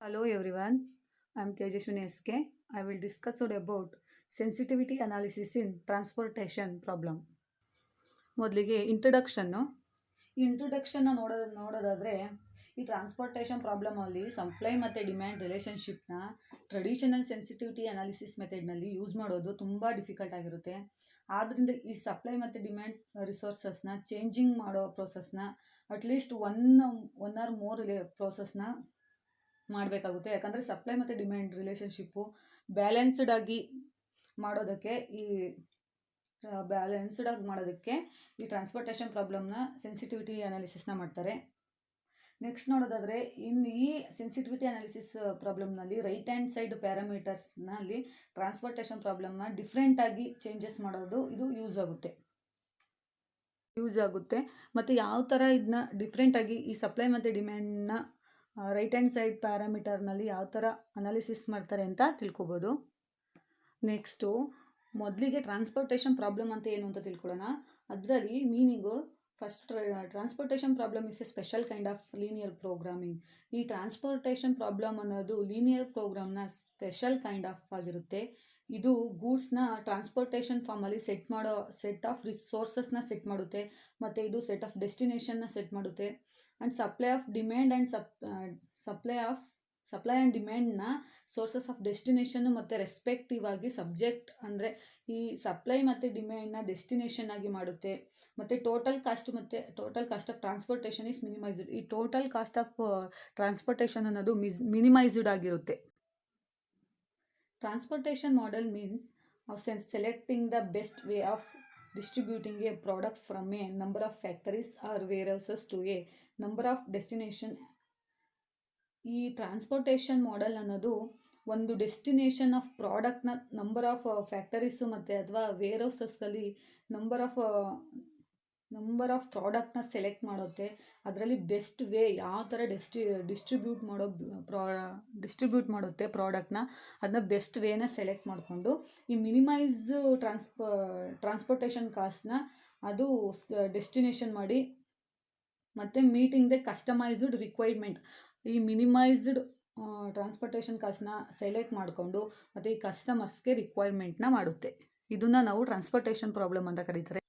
Hello everyone, I am Tejaswini SK. I will discuss about sensitivity analysis in transportation problem. ಮೊದಲಿಗೆ ಇಂಟ್ರಡಕ್ಷನ್ನು. ಈ ಇಂಟ್ರಡಕ್ಷನ್ನ ನೋಡೋದಾದರೆ ಈ ಟ್ರಾನ್ಸ್ಪೋರ್ಟೇಷನ್ ಪ್ರಾಬ್ಲಮಲ್ಲಿ ಸಪ್ಲೈ ಮತ್ತು ಡಿಮ್ಯಾಂಡ್ ರಿಲೇಷನ್ಶಿಪ್ನ ಟ್ರೆಡಿಷನಲ್ ಸೆನ್ಸಿಟಿವಿಟಿ ಅನಾಲಿಸಿಸ್ ಮೆಥಡ್ನಲ್ಲಿ ಯೂಸ್ ಮಾಡೋದು ತುಂಬ ಡಿಫಿಕಲ್ಟ್ ಆಗಿರುತ್ತೆ. ಆದ್ದರಿಂದ ಈ ಸಪ್ಲೈ ಮತ್ತು ಡಿಮ್ಯಾಂಡ್ ರಿಸೋರ್ಸಸ್ನ ಚೇಂಜಿಂಗ್ ಮಾಡೋ ಪ್ರೋಸೆಸ್ನ ಅಟ್ಲೀಸ್ಟ್ ಒನ್ ಆರ್ ಮೋರ್ ಪ್ರೋಸೆಸ್ನ ಮಾಡಬೇಕಾಗುತ್ತೆ. ಯಾಕಂದರೆ ಸಪ್ಲೈ ಮತ್ತು ಡಿಮ್ಯಾಂಡ್ ರಿಲೇಷನ್ಶಿಪ್ಪು ಬ್ಯಾಲೆನ್ಸ್ಡ್ ಆಗಿ ಮಾಡೋದಕ್ಕೆ ಈ ಟ್ರಾನ್ಸ್ಪೋರ್ಟೇಷನ್ ಪ್ರಾಬ್ಲಮ್ನ ಸೆನ್ಸಿಟಿವಿಟಿ ಅನಾಲಿಸಿಸ್ನ ಮಾಡ್ತಾರೆ. ನೆಕ್ಸ್ಟ್ ನೋಡೋದಾದರೆ ಈ ಸೆನ್ಸಿಟಿವಿಟಿ ಅನಾಲಿಸಿಸ್ ಪ್ರಾಬ್ಲಮ್ನಲ್ಲಿ ರೈಟ್ ಹ್ಯಾಂಡ್ ಸೈಡ್ ಪ್ಯಾರಾಮೀಟರ್ಸ್ನಲ್ಲಿ ಟ್ರಾನ್ಸ್ಪೋರ್ಟೇಷನ್ ಪ್ರಾಬ್ಲಮ್ನ ಡಿಫ್ರೆಂಟಾಗಿ ಚೇಂಜಸ್ ಮಾಡೋದು ಇದು ಯೂಸ್ ಆಗುತ್ತೆ ಮತ್ತು ಯಾವ ಥರ ಇದನ್ನ ಡಿಫ್ರೆಂಟಾಗಿ ಈ ಸಪ್ಲೈ ಮತ್ತು ಡಿಮ್ಯಾಂಡ್ನ ರೈಟ್ ಹ್ಯಾಂಡ್ ಸೈಡ್ ಪ್ಯಾರಾಮೀಟರ್ನಲ್ಲಿ ಯಾವ ಥರ ಅನಾಲಿಸಿಸ್ ಮಾಡ್ತಾರೆ ಅಂತ ತಿಳ್ಕೊಬೋದು. ನೆಕ್ಸ್ಟು ಮೊದಲಿಗೆ ಟ್ರಾನ್ಸ್ಪೋರ್ಟೇಷನ್ ಪ್ರಾಬ್ಲಮ್ ಅಂತ ಏನು ಅಂತ ತಿಳ್ಕೊಳ್ಳೋಣ. ಅದರಲ್ಲಿ meaning first transportation problem is a special kind of linear programming. ಈ ಟ್ರಾನ್ಸ್ಪೋರ್ಟೇಷನ್ ಪ್ರಾಬ್ಲಮ್ ಅನ್ನೋದು ಲೀನಿಯರ್ ಪ್ರೋಗ್ರಾಮ್ನ ಸ್ಪೆಷಲ್ ಕೈಂಡ್ ಆಫ್ ಆಗಿರುತ್ತೆ. ಇದು ಗೂಡ್ಸ್ನ ಟ್ರಾನ್ಸ್ಪೋರ್ಟೇಷನ್ ಫಾರ್ಮಲ್ಲಿ ಸೆಟ್ ಆಫ್ ರಿಸೋರ್ಸಸ್ನ ಸೆಟ್ ಮಾಡುತ್ತೆ ಮತ್ತು ಇದು ಸೆಟ್ ಆಫ್ ಡೆಸ್ಟಿನೇಷನ್ನ ಸೆಟ್ ಮಾಡುತ್ತೆ. ಆ್ಯಂಡ್ ಸಪ್ಲೈ ಆ್ಯಂಡ್ ಡಿಮ್ಯಾಂಡ್ನ ಸೋರ್ಸಸ್ ಆಫ್ ಡೆಸ್ಟಿನೇಷನ್ನು ಮತ್ತು ರೆಸ್ಪೆಕ್ಟಿವ್ ಆಗಿ ಸಬ್ಜೆಕ್ಟ್ ಅಂದರೆ ಈ ಸಪ್ಲೈ ಮತ್ತು ಡಿಮ್ಯಾಂಡ್ನ ಡೆಸ್ಟಿನೇಷನ್ ಆಗಿ ಮಾಡುತ್ತೆ. ಮತ್ತು total cost of transportation is minimised. ಈ ಟೋಟಲ್ ಕಾಸ್ಟ್ ಆಫ್ ಟ್ರಾನ್ಸ್ಪೋರ್ಟೇಷನ್ ಅನ್ನೋದು ಮಿನಿಮೈಸ್ಡ್ ಆಗಿರುತ್ತೆ. Transportation model means of selecting the best way of distributing a product from a number of factories or warehouses to a number of destination. ಈ transportation model ಅನ್ನೋದು ಒಂದು destination of ಪ್ರಾಡಕ್ಟ್ನ number of ಫ್ಯಾಕ್ಟರೀಸು ಮತ್ತು ಅಥವಾ ವೇರ್ಹೌಸಸ್ಗಳಲ್ಲಿ number of ಪ್ರಾಡಕ್ಟ್ನ select ಮಾಡುತ್ತೆ. ಅದರಲ್ಲಿ best way ಯಾವ ಥರ ಡಿಸ್ಟ್ರಿಬ್ಯೂಟ್ ಮಾಡುತ್ತೆ ಪ್ರಾಡಕ್ಟ್ನ, ಅದನ್ನ ಬೆಸ್ಟ್ ವೇನ ಸೆಲೆಕ್ಟ್ ಮಾಡಿಕೊಂಡು ಈ ಮಿನಿಮೈಸ್ ಟ್ರಾನ್ಸ್ಪೋರ್ಟೇಷನ್ ಕಾಸ್ಟ್ನ ಅದು ಡೆಸ್ಟಿನೇಷನ್ ಮಾಡಿ ಮತ್ತು ಮೀಟಿಂಗ್ ದ ಕಸ್ಟಮೈಸ್ಡ್ ರಿಕ್ವೈರ್ಮೆಂಟ್. ಈ ಮಿನಿಮೈಸ್ಡ್ ಟ್ರಾನ್ಸ್ಪೋರ್ಟೇಷನ್ ಕಾಸ್ಟ್ನ ಸೆಲೆಕ್ಟ್ ಮಾಡಿಕೊಂಡು ಮತ್ತು ಈ ಕಸ್ಟಮರ್ಸ್ಗೆ ರಿಕ್ವೈರ್ಮೆಂಟ್ನ ಮಾಡುತ್ತೆ. ಇದನ್ನು ನಾವು ಟ್ರಾನ್ಸ್ಪೋರ್ಟೇಷನ್ ಪ್ರಾಬ್ಲಮ್ ಅಂತ ಕರೀತಾರೆ.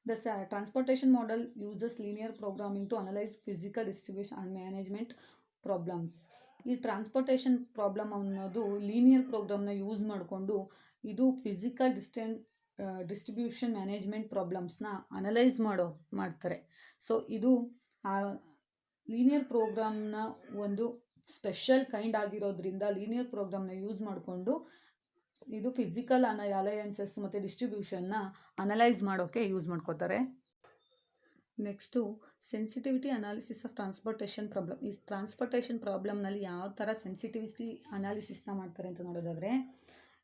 The transportation model uses linear programming to analyze physical distribution and management problems. ಈ ಟ್ರಾನ್ಸ್ಪೋರ್ಟೇಷನ್ ಪ್ರಾಬ್ಲಮ್ ಅನ್ನೋದು ಲೀನಿಯರ್ ಪ್ರೋಗ್ರಾಮ್ನ ಯೂಸ್ ಮಾಡಿಕೊಂಡು ಇದು ಫಿಸಿಕಲ್ ಡಿಸ್ಟ್ರಿಬ್ಯೂಷನ್ ಮ್ಯಾನೇಜ್ಮೆಂಟ್ ಪ್ರಾಬ್ಲಮ್ಸ್ನ ಅನಲೈಸ್ ಮಾಡ್ತಾರೆ. ಸೊ ಇದು ಆ ಲೀನಿಯರ್ ಪ್ರೋಗ್ರಾಮ್ನ ಒಂದು ಸ್ಪೆಷಲ್ ಕೈಂಡ್ ಆಗಿರೋದ್ರಿಂದ ಲೀನಿಯರ್ ಪ್ರೋಗ್ರಾಮ್ನ ಯೂಸ್ ಮಾಡಿಕೊಂಡು ಇದು ಫಿಸಿಕಲ್ ಅಲಯನ್ಸಸ್ ಮತ್ತು ಡಿಸ್ಟ್ರಿಬ್ಯೂಷನ್ನ ಅನಲೈಸ್ ಮಾಡೋಕ್ಕೆ ಯೂಸ್ ಮಾಡ್ಕೋತಾರೆ. ನೆಕ್ಸ್ಟು ಸೆನ್ಸಿಟಿವಿಟಿ ಅನಾಲಿಸಿಸ್ ಆಫ್ ಟ್ರಾನ್ಸ್ಪೋರ್ಟೇಷನ್ ಪ್ರಾಬ್ಲಮ್. ಈ ಟ್ರಾನ್ಸ್ಪೋರ್ಟೇಷನ್ ಪ್ರಾಬ್ಲಮ್ನಲ್ಲಿ ಯಾವ ಥರ ಸೆನ್ಸಿಟಿವಿಟಿ ಅನಾಲಿಸಿಸ್ನ ಮಾಡ್ತಾರೆ ಅಂತ ನೋಡೋದಾದರೆ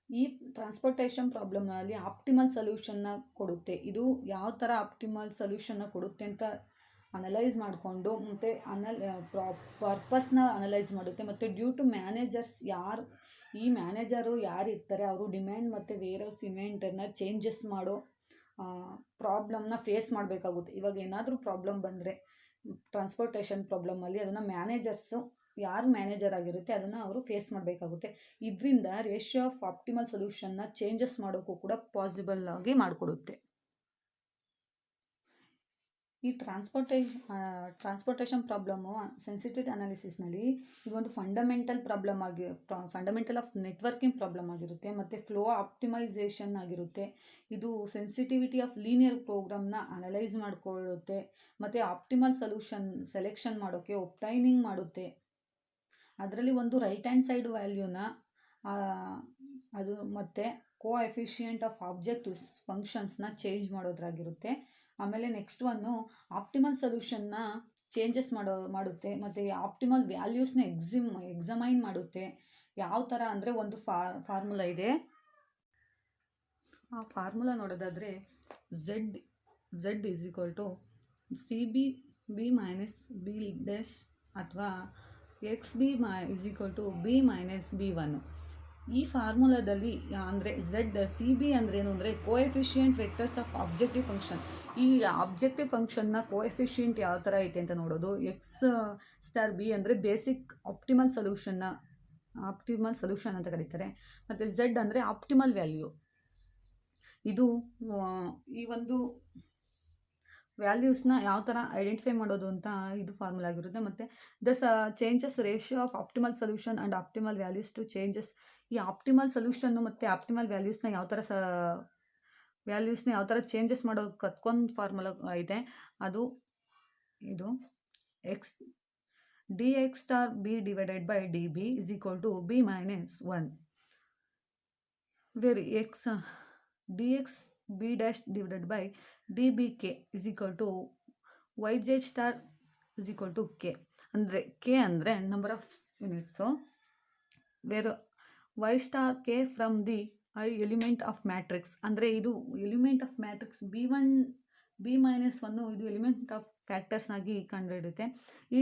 ಈ ಟ್ರಾನ್ಸ್ಪೋರ್ಟೇಷನ್ ಪ್ರಾಬ್ಲಮ್ನಲ್ಲಿ ಆಪ್ಟಿಮಲ್ ಸೊಲ್ಯೂಷನ್ನ ಕೊಡುತ್ತೆ. ಇದು ಯಾವ ಥರ ಆಪ್ಟಿಮಲ್ ಸೊಲ್ಯೂಷನ್ನ ಕೊಡುತ್ತೆ ಅಂತ ಅನಲೈಸ್ ಮಾಡಿಕೊಂಡು ಮತ್ತು ಪರ್ಪಸ್ನ ಅನಲೈಸ್ ಮಾಡುತ್ತೆ. ಮತ್ತು ಡ್ಯೂ ಟು ಮ್ಯಾನೇಜರ್ಸ್ ಯಾರು ಇರ್ತಾರೆ ಅವರು ಡಿಮ್ಯಾಂಡ್ ಮತ್ತು ವೇರ್ಹೌಸ್ ಇವೆಂಟನ್ನು ಚೇಂಜಸ್ ಮಾಡೋ ಪ್ರಾಬ್ಲಮ್ನ ಫೇಸ್ ಮಾಡಬೇಕಾಗುತ್ತೆ. ಇವಾಗ ಏನಾದರೂ ಪ್ರಾಬ್ಲಮ್ ಬಂದರೆ ಟ್ರಾನ್ಸ್ಪೋರ್ಟೇಷನ್ ಪ್ರಾಬ್ಲಮಲ್ಲಿ ಅದನ್ನು ಯಾರು ಮ್ಯಾನೇಜರ್ ಆಗಿರುತ್ತೆ ಅದನ್ನು ಅವರು ಫೇಸ್ ಮಾಡಬೇಕಾಗುತ್ತೆ. ಇದರಿಂದ ರೇಷಿಯೋ ಆಫ್ ಆಪ್ಟಿಮಲ್ ಸೊಲ್ಯೂಷನ್ನ ಚೇಂಜಸ್ ಮಾಡೋಕ್ಕೂ ಕೂಡ ಪಾಸಿಬಲ್ ಆಗಿ ಮಾಡಿಕೊಡುತ್ತೆ. ಈ ಟ್ರಾನ್ಸ್ಪೋರ್ಟೇಷನ್ ಪ್ರಾಬ್ಲಮ್ಮು ಸೆನ್ಸಿಟಿವಿಟಿ ಅನಾಲಿಸಿಸ್ನಲ್ಲಿ ಇದೊಂದು ಫಂಡಮೆಂಟಲ್ ಆಫ್ ನೆಟ್ವರ್ಕಿಂಗ್ ಪ್ರಾಬ್ಲಮ್ ಆಗಿರುತ್ತೆ ಮತ್ತು ಫ್ಲೋ ಆಪ್ಟಿಮೈಸೇಷನ್ ಆಗಿರುತ್ತೆ. ಇದು ಸೆನ್ಸಿಟಿವಿಟಿ ಆಫ್ ಲೀನಿಯರ್ ಪ್ರೋಗ್ರಾಮ್ನ ಅನಲೈಸ್ ಮಾಡಿಕೊಳ್ಳುತ್ತೆ ಮತ್ತು ಆಪ್ಟಿಮಲ್ ಸೆಲೆಕ್ಷನ್ ಮಾಡೋಕ್ಕೆ ಒಪ್ಟೈನಿಂಗ್ ಮಾಡುತ್ತೆ. ಅದರಲ್ಲಿ ಒಂದು ರೈಟ್ ಹ್ಯಾಂಡ್ ಸೈಡ್ ವ್ಯಾಲ್ಯೂನ ಅದು ಮತ್ತು ಕೋಎಫಿಷಿಯೆಂಟ್ ಆಫ್ ಆಬ್ಜೆಕ್ಟಿವ್ಸ್ ಫಂಕ್ಷನ್ಸ್ನ ಚೇಂಜ್ ಮಾಡೋದ್ರಾಗಿರುತ್ತೆ. ಆಮೇಲೆ ನೆಕ್ಸ್ಟ್ ಒನ್ನು ಆಪ್ಟಿಮಲ್ ಸೊಲ್ಯೂಷನ್ನ ಚೇಂಜಸ್ ಮಾಡುತ್ತೆ ಮತ್ತು ಆಪ್ಟಿಮಲ್ ವ್ಯಾಲ್ಯೂಸ್ನ ಎಕ್ಸಾಮೈನ್ ಮಾಡುತ್ತೆ. ಯಾವ ಥರ ಅಂದರೆ ಒಂದು ಫಾರ್ಮುಲಾ ಇದೆ. ಆ ಫಾರ್ಮುಲಾ ನೋಡೋದಾದರೆ Z is equal to CB minus B dash ಅಥವಾ XB is equal to B minus B1. ಈ ಫಾರ್ಮುಲಾದಲ್ಲಿ ಅಂದರೆ CB ಅಂದರೆ ಏನು ಅಂದರೆ coefficient vectors of objective function. ಈ ಆಬ್ಜೆಕ್ಟಿವ್ ಫಂಕ್ಷನ್ನ ಕೋಎಫಿಷಿಯಂಟ್ ಯಾವ ಥರ ಐತೆ ಅಂತ ನೋಡೋದು. X*B ಅಂದರೆ ಬೇಸಿಕ್ ಆಪ್ಟಿಮಲ್ ಸೊಲ್ಯೂಷನ್ ಅಂತ ಕರೀತಾರೆ. ಮತ್ತು Z ಅಂದರೆ ಆಪ್ಟಿಮಲ್ ವ್ಯಾಲ್ಯೂ. ಇದು ಈ ಒಂದು ವ್ಯಾಲ್ಯೂಸ್ನ ಯಾವ ಥರ ಐಡೆಂಟಿಫೈ ಮಾಡೋದು ಅಂತ ಇದು ಫಾರ್ಮುಲಾ ಆಗಿರುತ್ತೆ. ಮತ್ತು changes ratio of optimal solution and optimal values to changes. ಈ ಆಪ್ಟಿಮಲ್ ಸೊಲ್ಯೂಷನ್ನು ಮತ್ತು ಆಪ್ಟಿಮಲ್ ವ್ಯಾಲ್ಯೂಸ್ನ ಯಾವ ಥರ ಚೇಂಜಸ್ ಮಾಡೋದು ಕತ್ಕೊಂಡು ಫಾರ್ಮುಲಾ ಇದೆ. ಅದು ಇದು dx*B divided by dB is equal to B minus 1, where dx*B divided by dBk is equal to yz* is equal to k. ಅಂದರೆ k ಅಂದರೆ number of units, where y*k from the element of matrix. ಅಂದರೆ ಇದು element of matrix B1 B-1 ಇದು element of ಫ್ಯಾಕ್ಟರ್ಸ್ನಾಗಿ ಕಂಡುಹಿಡಿಯುತ್ತೆ. ಈ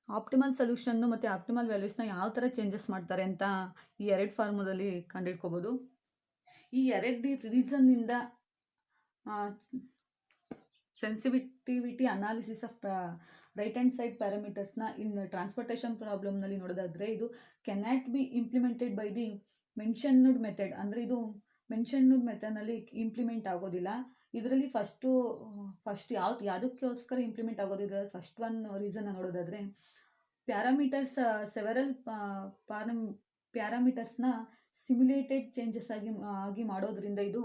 optimal ಸೊಲ್ಯೂಷನ್ನು ಮತ್ತು optimal ವ್ಯಾಲ್ಯೂಸ್ನ ಯಾವ ಥರ ಚೇಂಜಸ್ ಮಾಡ್ತಾರೆ ಅಂತ ಈ ಎರಡು ಫಾರ್ಮುಲಲ್ಲಿ ಕಂಡುಹಿಡ್ಕೋಬೋದು. ಈ ಎರಡು ರೀಸನ್ನಿಂದ sensitivity analysis of right hand side ಪ್ಯಾರಾಮೀಟರ್ಸ್ನ ಇನ್ ಟ್ರಾನ್ಸ್ಪೋರ್ಟೇಷನ್ ಪ್ರಾಬ್ಲಮ್ನಲ್ಲಿ ನೋಡೋದಾದರೆ ಇದು cannot be implemented by the mentioned method. ಅಂದರೆ ಇದು ಮೆನ್ಷನ್ಡ್ ಮೆಥಡ್ನಲ್ಲಿ ಇಂಪ್ಲಿಮೆಂಟ್ ಆಗೋದಿಲ್ಲ. ಇದರಲ್ಲಿ ಫಸ್ಟ್ ಯಾವುದಕ್ಕೋಸ್ಕರ ಇಂಪ್ಲಿಮೆಂಟ್ ಆಗೋದಿಲ್ಲ, ಫಸ್ಟ್ ಒನ್ ರೀಸನ್ನ ನೋಡೋದಾದರೆ ಪ್ಯಾರಾಮೀಟರ್ಸ್ ಸೆವೆರಲ್ ಪ್ಯಾರಾಮೀಟರ್ಸ್ನ ಸಿಮ್ಯುಲೇಟೆಡ್ ಚೇಂಜಸ್ ಆಗಿ ಮಾಡೋದ್ರಿಂದ ಇದು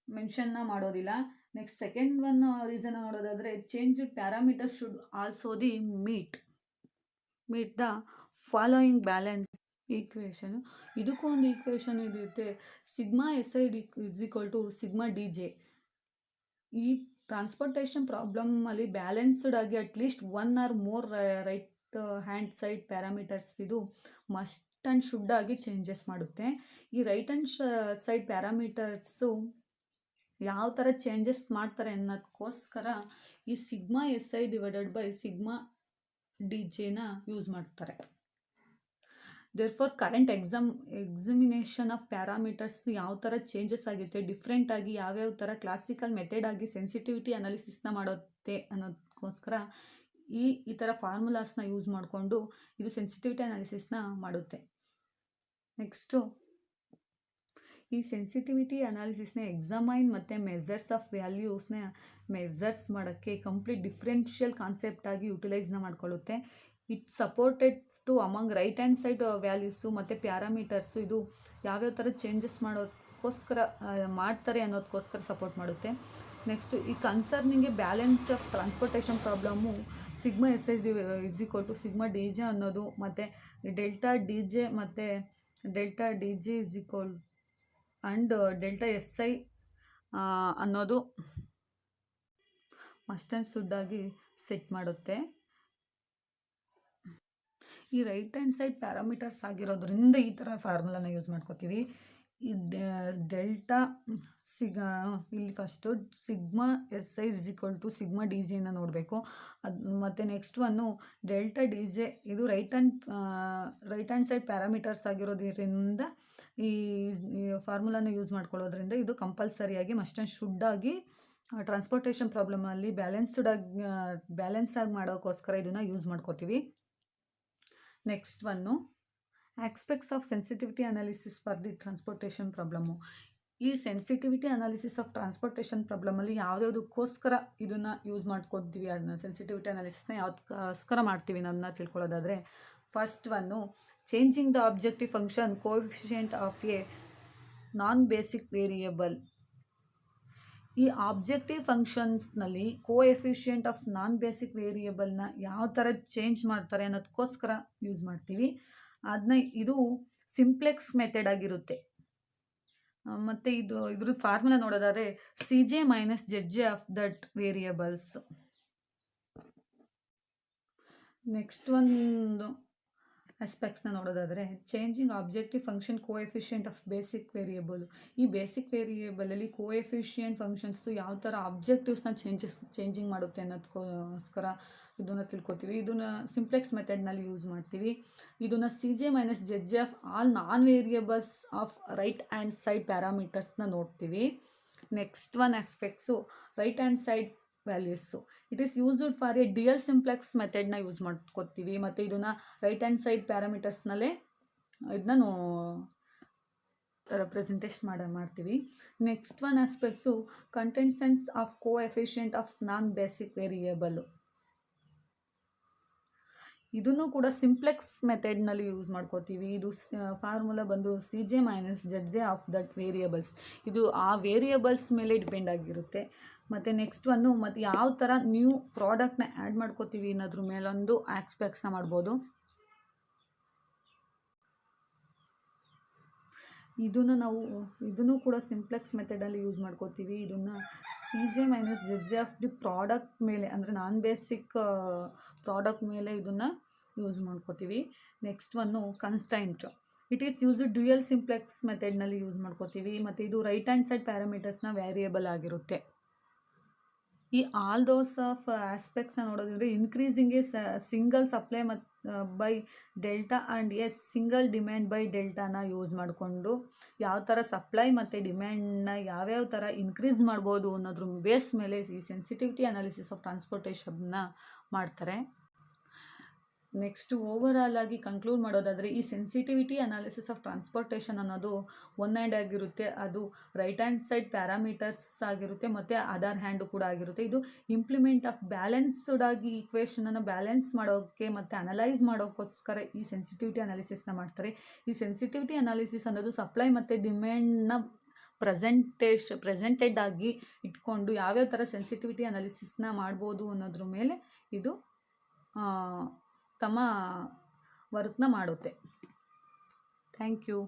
ಮೆನ್ಷನ್ನ ಮಾಡೋದಿಲ್ಲ. ನೆಕ್ಸ್ಟ್ ಸೆಕೆಂಡ್ ಒನ್ ರೀಸನ್ ನೋಡೋದಾದರೆ change parameter should also the meet the following balance equation. ಇದಕ್ಕೂ ಒಂದು ಈಕ್ವೇಷನ್ ಇರುತ್ತೆ, σSI is equal to σdj. ಈ ಟ್ರಾನ್ಸ್ಪೋರ್ಟೇಷನ್ ಪ್ರಾಬ್ಲಮಲ್ಲಿ ಬ್ಯಾಲೆನ್ಸ್ಡ್ ಆಗಿ at least one or more right hand side parameters ಇದು ಮಸ್ಟ್ ಆ್ಯಂಡ್ ಶುಡ್ ಆಗಿ changes ಮಾಡುತ್ತೆ. ಈ ರೈಟ್ ಹ್ಯಾಂಡ್ ಸೈಡ್ ಪ್ಯಾರಾಮೀಟರ್ಸು ಯಾವ ಥರ ಚೇಂಜಸ್ ಮಾಡ್ತಾರೆ ಅನ್ನೋದಕ್ಕೋಸ್ಕರ ಈ σSI ಡಿವೈಡೆಡ್ ಬೈ σdjನ ಯೂಸ್ ಮಾಡ್ತಾರೆ. Therefore current examination of parameters ಯಾವ ಥರ ಚೇಂಜಸ್ ಆಗುತ್ತೆ, ಡಿಫ್ರೆಂಟ್ ಆಗಿ ಯಾವ್ಯಾವ ಥರ ಕ್ಲಾಸಿಕಲ್ ಮೆಥಡ್ ಆಗಿ ಸೆನ್ಸಿಟಿವಿಟಿ ಅನಾಲಿಸಿಸ್ನ ಮಾಡುತ್ತೆ ಅನ್ನೋದಕ್ಕೋಸ್ಕರ ಈ ಥರ ಫಾರ್ಮುಲಾಸ್ನ ಯೂಸ್ ಮಾಡಿಕೊಂಡು ಇದು ಸೆನ್ಸಿಟಿವಿಟಿ ಅನಾಲಿಸಿಸ್ನ ಮಾಡುತ್ತೆ. ನೆಕ್ಸ್ಟು ಈ ಸೆನ್ಸಿಟಿವಿಟಿ ಅನಾಲಿಸಿಸ್ನ ಎಕ್ಸಾಮೈನ್ ಮತ್ತು ಮೆಜರ್ಸ್ ಆಫ್ ವ್ಯಾಲ್ಯೂಸ್ನ ಮೆಜರ್ಸ್ ಮಾಡೋಕ್ಕೆ ಕಂಪ್ಲೀಟ್ ಡಿಫ್ರೆನ್ಷಿಯಲ್ ಕಾನ್ಸೆಪ್ಟ್ ಆಗಿ ಯುಟಿಲೈಸ್ನ ಮಾಡ್ಕೊಳ್ಳುತ್ತೆ. It supported to among right hand side values ಮತ್ತು ಪ್ಯಾರಾಮೀಟರ್ಸು ಇದು ಯಾವ್ಯಾವ ಥರ ಚೇಂಜಸ್ ಮಾಡೋದಕ್ಕೋಸ್ಕರ ಮಾಡ್ತಾರೆ ಅನ್ನೋದಕ್ಕೋಸ್ಕರ ಸಪೋರ್ಟ್ ಮಾಡುತ್ತೆ. ನೆಕ್ಸ್ಟು ಈ ಕನ್ಸರ್ನಿಂಗೆ balance of transportation problem σSI is equal to σdj ಅನ್ನೋದು ಮತ್ತು ΔDj ಮತ್ತು ΔDj is equal and ΔSI ಅನ್ನೋದು ಮಸ್ಟ್ ಆ್ಯಂಡ್ ಶುಡ್ ಆಗಿ ಸೆಟ್ ಮಾಡುತ್ತೆ. ಈ ರೈಟ್ ಹ್ಯಾಂಡ್ ಸೈಡ್ ಪ್ಯಾರಾಮೀಟರ್ಸ್ ಆಗಿರೋದ್ರಿಂದ ಈ ಥರ ಫಾರ್ಮುಲಾನ ಯೂಸ್ ಮಾಡ್ಕೋತೀವಿ. ಈ ಇಲ್ಲಿ first σSI is equal to σdjನ ನೋಡಬೇಕು. ಮತ್ತು ನೆಕ್ಸ್ಟ್ ಒನ್ನು ΔDj ಇದು ರೈಟ್ ಹ್ಯಾಂಡ್ ಸೈಡ್ ಪ್ಯಾರಾಮೀಟರ್ಸ್ ಆಗಿರೋದ್ರಿಂದ ಈ ಫಾರ್ಮುಲಾನ ಯೂಸ್ ಮಾಡ್ಕೊಳ್ಳೋದ್ರಿಂದ ಇದು ಕಂಪಲ್ಸರಿಯಾಗಿ ಮಸ್ಟ್ ಆ್ಯಂಡ್ ಶುಡ್ ಆಗಿ ಟ್ರಾನ್ಸ್ಪೋರ್ಟೇಷನ್ ಪ್ರಾಬ್ಲಮಲ್ಲಿ ಬ್ಯಾಲೆನ್ಸ್ ಆಗಿ ಮಾಡೋಕ್ಕೋಸ್ಕರ ಇದನ್ನು ಯೂಸ್ ಮಾಡ್ಕೋತೀವಿ. Next one aspects of sensitivity analysis for the transportation problem. ಈ ಸೆನ್ಸಿಟಿವಿಟಿ ಅನಾಲಿಸಿಸ್ ಆಫ್ ಟ್ರಾನ್ಸ್ಪೋರ್ಟೇಷನ್ ಪ್ರಾಬ್ಲಮಲ್ಲಿ ಯಾವುದಕ್ಕೋಸ್ಕರ ಇದನ್ನು ಯೂಸ್ ಮಾಡ್ಕೊತೀವಿ, ಅದನ್ನ ಸೆನ್ಸಿಟಿವಿಟಿ ಅನಾಲಿಸಿಸ್ನ ಯಾವುದಕ್ಕೋಸ್ಕರ ಮಾಡ್ತೀವಿ ಅನ್ನೋದನ್ನ ತಿಳ್ಕೊಳ್ಳೋದಾದರೆ first one changing the objective function coefficient of a non basic variable. ಈ ಆಬ್ಜೆಕ್ಟಿವ್ ಫಂಕ್ಷನ್ಸ್ನಲ್ಲಿ ಕೋಎಫಿಷಿಯಂಟ್ ಆಫ್ ನಾನ್ ಬೇಸಿಕ್ ವೇರಿಯೇಬಲ್ನ ಯಾವ ಥರ ಚೇಂಜ್ ಮಾಡ್ತಾರೆ ಅನ್ನೋದಕ್ಕೋಸ್ಕರ ಯೂಸ್ ಮಾಡ್ತೀವಿ. ಇದು ಸಿಂಪ್ಲೆಕ್ಸ್ ಮೆಥಡ್ ಆಗಿರುತ್ತೆ. ಮತ್ತು ಇದ್ರದ್ದು ಫಾರ್ಮುಲಾ ನೋಡೋದಾದರೆ CJ minus ZJ of that variables. Next ಒಂದು ಆಸ್ಪೆಕ್ಟ್ಸ್ನ ನೋಡೋದಾದರೆ, changing objective function coefficient of basic variable. ಈ ಬೇಸಿಕ್ ವೇರಿಯೇಬಲಲ್ಲಿ ಕೋಎಫಿಷಿಯೆಂಟ್ ಫಂಕ್ಷನ್ಸು ಯಾವ ಥರ ಆಬ್ಜೆಕ್ಟಿವ್ಸ್ನ ಚೇಂಜಿಂಗ್ ಮಾಡುತ್ತೆ ಅನ್ನೋದಕ್ಕೋಸ್ಕರ ಇದನ್ನು ತಿಳ್ಕೊತೀವಿ. ಇದನ್ನು ಸಿಂಪ್ಲೆಕ್ಸ್ ಮೆಥಡ್ನಲ್ಲಿ ಯೂಸ್ ಮಾಡ್ತೀವಿ. ಇದನ್ನು CJ - ZJ of all non variables of right hand side ಪ್ಯಾರಾಮೀಟರ್ಸ್ನ ನೋಡ್ತೀವಿ. Next one aspects right hand side values. It is used for a dual simplex ಮೆಥಡ್ನ ಯೂಸ್ ಮಾಡ್ಕೊತೀವಿ. ಮತ್ತು ಇದನ್ನು ರೈಟ್ ಹ್ಯಾಂಡ್ ಸೈಡ್ ಪ್ಯಾರಾಮೀಟರ್ಸ್ನಲ್ಲೇ ಇದನ್ನ ರೆಪ್ರೆಸೆಂಟೇಷನ್ ಮಾಡ್ತೀವಿ. Next one aspects content sense of coefficient of non basic variable. ಇದನ್ನು ಕೂಡ ಸಿಂಪ್ಲೆಕ್ಸ್ ಮೆಥಡ್ನಲ್ಲಿ ಯೂಸ್ ಮಾಡ್ಕೋತೀವಿ. ಇದು ಫಾರ್ಮುಲಾ ಬಂದು CJ - ZJ of that variables. ಇದು ಆ ವೇರಿಯೇಬಲ್ಸ್ ಮೇಲೆ ಡಿಪೆಂಡ್ ಆಗಿರುತ್ತೆ. ಮತ್ತು ನೆಕ್ಸ್ಟ್ ಒಂದು ಮತ್ತು ಯಾವ ಥರ ನ್ಯೂ ಪ್ರಾಡಕ್ಟ್ನ ಆ್ಯಡ್ ಮಾಡ್ಕೋತೀವಿ ಅನ್ನೋದ್ರ ಮೇಲೊಂದು ಆಸ್ಪೆಕ್ಟ್ಸ್ನ ಮಾಡ್ಬೋದು. ಇದನ್ನು ಕೂಡ ಸಿಂಪ್ಲೆಕ್ಸ್ ಮೆಥಡಲ್ಲಿ ಯೂಸ್ ಮಾಡ್ಕೋತೀವಿ. ಇದನ್ನು CJ - ZJ of the product ಮೇಲೆ, ಅಂದರೆ ನಾನ್ ಬೇಸಿಕ್ ಪ್ರಾಡಕ್ಟ್ ಮೇಲೆ ಇದನ್ನು ಯೂಸ್ ಮಾಡ್ಕೋತೀವಿ. Next one constraint. It is use dual simplex ಮೆಥಡ್ನಲ್ಲಿ ಯೂಸ್ ಮಾಡ್ಕೋತೀವಿ. ಮತ್ತು ಇದು ರೈಟ್ ಹ್ಯಾಂಡ್ ಸೈಡ್ ಪ್ಯಾರಾಮೀಟರ್ಸ್ನ ವೇರಿಯೇಬಲ್ ಆಗಿರುತ್ತೆ. ಈ ಆಲ್ ದೋಸ್ ಆಫ್ ಆಸ್ಪೆಕ್ಟ್ಸ್ನ ನೋಡೋದಂದರೆ, increasing a single supply by delta and a single demand by ಡೆಲ್ಟಾನ ಯೂಸ್ ಮಾಡಿಕೊಂಡು ಯಾವ ಥರ ಸಪ್ಲೈ ಮತ್ತು ಡಿಮ್ಯಾಂಡ್ನ ಯಾವ್ಯಾವ ಥರ ಇನ್ಕ್ರೀಸ್ ಮಾಡ್ಬೋದು ಅನ್ನೋದ್ರ ಬೇಸ್ ಮೇಲೆ ಈ ಸೆನ್ಸಿಟಿವಿಟಿ ಅನಾಲಿಸಿಸ್ ಆಫ್ ಟ್ರಾನ್ಸ್ಪೋರ್ಟೇಷನ್ನ ಮಾಡ್ತಾರೆ. ನೆಕ್ಸ್ಟು ಓವರಾಲ್ ಆಗಿ ಕನ್ಕ್ಲೂಡ್ ಮಾಡೋದಾದರೆ, ಈ ಸೆನ್ಸಿಟಿವಿಟಿ ಅನಾಲಿಸಿಸ್ ಆಫ್ ಟ್ರಾನ್ಸ್ಪೋರ್ಟೇಷನ್ ಅನ್ನೋದು ಒನ್ ಹ್ಯಾಂಡ್ ಆಗಿರುತ್ತೆ. ಅದು ರೈಟ್ ಹ್ಯಾಂಡ್ ಸೈಡ್ ಪ್ಯಾರಾಮೀಟರ್ಸ್ ಆಗಿರುತ್ತೆ ಮತ್ತು ಅದರ್ ಹ್ಯಾಂಡು ಕೂಡ ಆಗಿರುತ್ತೆ. ಇದು ಇಂಪ್ಲಿಮೆಂಟ್ ಆಫ್ ಬ್ಯಾಲೆನ್ಸ್ಡ್ ಆಗಿ ಈಕ್ವೇಷನನ್ನು ಬ್ಯಾಲೆನ್ಸ್ ಮಾಡೋಕ್ಕೆ ಮತ್ತು ಅನಲೈಸ್ ಮಾಡೋಕ್ಕೋಸ್ಕರ ಈ ಸೆನ್ಸಿಟಿವಿಟಿ ಅನಾಲಿಸಿಸ್ನ ಮಾಡ್ತಾರೆ. ಈ ಸೆನ್ಸಿಟಿವಿಟಿ ಅನಾಲಿಸಿಸ್ ಅನ್ನೋದು ಸಪ್ಲೈ ಮತ್ತು ಡಿಮ್ಯಾಂಡ್ನ ಪ್ರೆಸೆಂಟೆಡ್ ಆಗಿ ಇಟ್ಕೊಂಡು ಯಾವ್ಯಾವ ಥರ ಸೆನ್ಸಿಟಿವಿಟಿ ಅನಾಲಿಸಿಸ್ನ ಮಾಡ್ಬೋದು ಅನ್ನೋದ್ರ ಮೇಲೆ ಇದು ತಮ್ಮ ವರ್ಕ್ನ ಮಾಡುತ್ತೆ. Thank you.